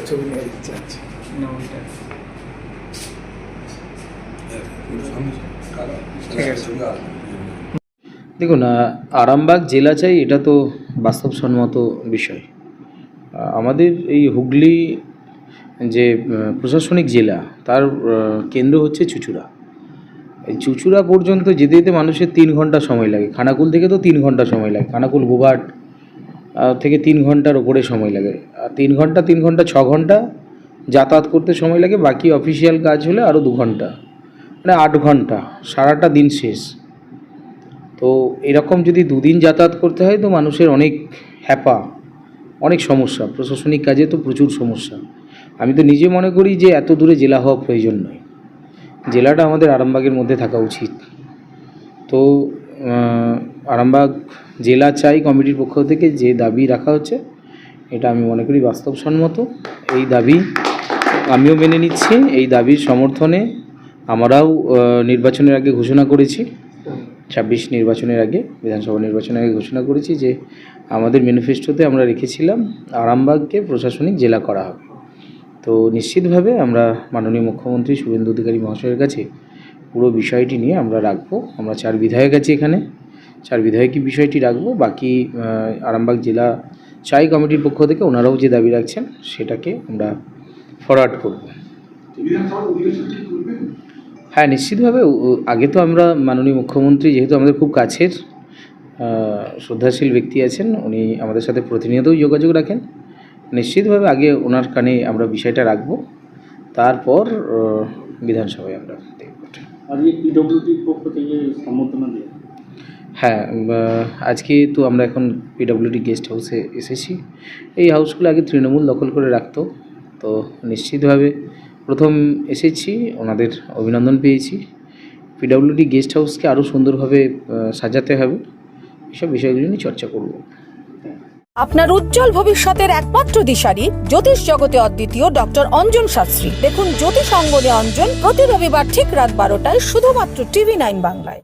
ছবি নিয়ে দিচ্ছে। আচ্ছা দেখুন, আরামবাগ জেলা চাই এটা তো বাস্তবসম্মত বিষয়। আমাদের এই হুগলি যে প্রশাসনিক জেলা তার কেন্দ্র হচ্ছে চুঁচুড়া। এই চুঁচুড়া পর্যন্ত যেতে যেতে মানুষের 3 ঘন্টা সময় লাগে। খানাকুল থেকে তো 3 ঘন্টা সময় লাগে, খানাকুল গোঘাট থেকে 3 ঘন্টার ওপরে সময় লাগে। আর 3 ঘন্টা 6 ঘন্টা যাতায়াত করতে সময় লাগে, বাকি অফিসিয়াল কাজ হলে আরও 2 ঘন্টা, মানে 8 ঘন্টা, সারাটা দিন শেষ। তো এরকম যদি 2 দিন যাতায়াত করতে হয় তো মানুষের অনেক হ্যাপা, অনেক সমস্যা, প্রশাসনিক কাজে তো প্রচুর সমস্যা। আমি তো নিজে মনে করি যে এত দূরে জেলা হওয়া প্রয়োজন নয়, জেলাটা আমাদের আরামবাগের মধ্যে থাকা উচিত। তো আরামবাগ জেলা চাই কমিটির পক্ষ থেকে যে দাবি রাখা হচ্ছে এটা আমি মনে করি বাস্তবসম্মত। এই দাবি আমিও মেনে নিচ্ছি। এই দাবির সমর্থনে আমরাও নির্বাচনের আগে ঘোষণা করেছি, 26 নির্বাচনের আগে, বিধানসভা নির্বাচনের আগে ঘোষণা করেছি যে আমাদের ম্যানিফেস্টোতে আমরা রেখেছিলাম আরামবাগকে প্রশাসনিক জেলা করা হবে। তো নিশ্চিতভাবে আমরা মাননীয় মুখ্যমন্ত্রী শুভেন্দু অধিকারী মহাশয়ের কাছে পুরো বিষয়টি নিয়ে আমরা রাখবো। আমরা 4 বিধায়ক আছি এখানে, 4 বিধায়কই বিষয়টি রাখবো। বাকি আরামবাগ জেলা চাই কমিটির পক্ষ থেকে ওনারাও যে দাবি রাখছেন সেটাকে আমরা ফরওয়ার্ড করব। হ্যাঁ, নিশ্চিতভাবে। আগে তো আমরা মাননীয় মুখ্যমন্ত্রী যেহেতু আমাদের খুব কাছের শ্রদ্ধাশীল ব্যক্তি আছেন, উনি আমাদের সাথে প্রতিনিয়তই যোগাযোগ রাখেন, নিশ্চিতভাবে আগে ওনার কানে আমরা বিষয়টা রাখবো, তারপর বিধানসভায় আমরা দেখব। হ্যাঁ, আজকে তো আমরা এখন পিডব্লিউডি গেস্ট হাউসে এসেছি। এই হাউসগুলো আগে তৃণমূল দখল করে রাখতো, তো নিশ্চিতভাবে প্রথম এসেছি, ওনাদের অভিনন্দন পেয়েছি। পিডব্লিউডি গেস্ট হাউসকে আরও সুন্দরভাবে সাজাতে হবে, এসব বিষয়গুলো নিয়ে চর্চা করব। আপনার উজ্জ্বল ভবিষ্যতের একমাত্র দিশারি জ্যোতিষ জগতে অদ্বিতীয় ডক্টর অঞ্জন শাস্ত্রী। দেখুন জ্যোতিষ অঙ্গনে অঞ্জন প্রতি রবিবার ঠিক রাত 12টায় শুধুমাত্র TV9 বাংলায়।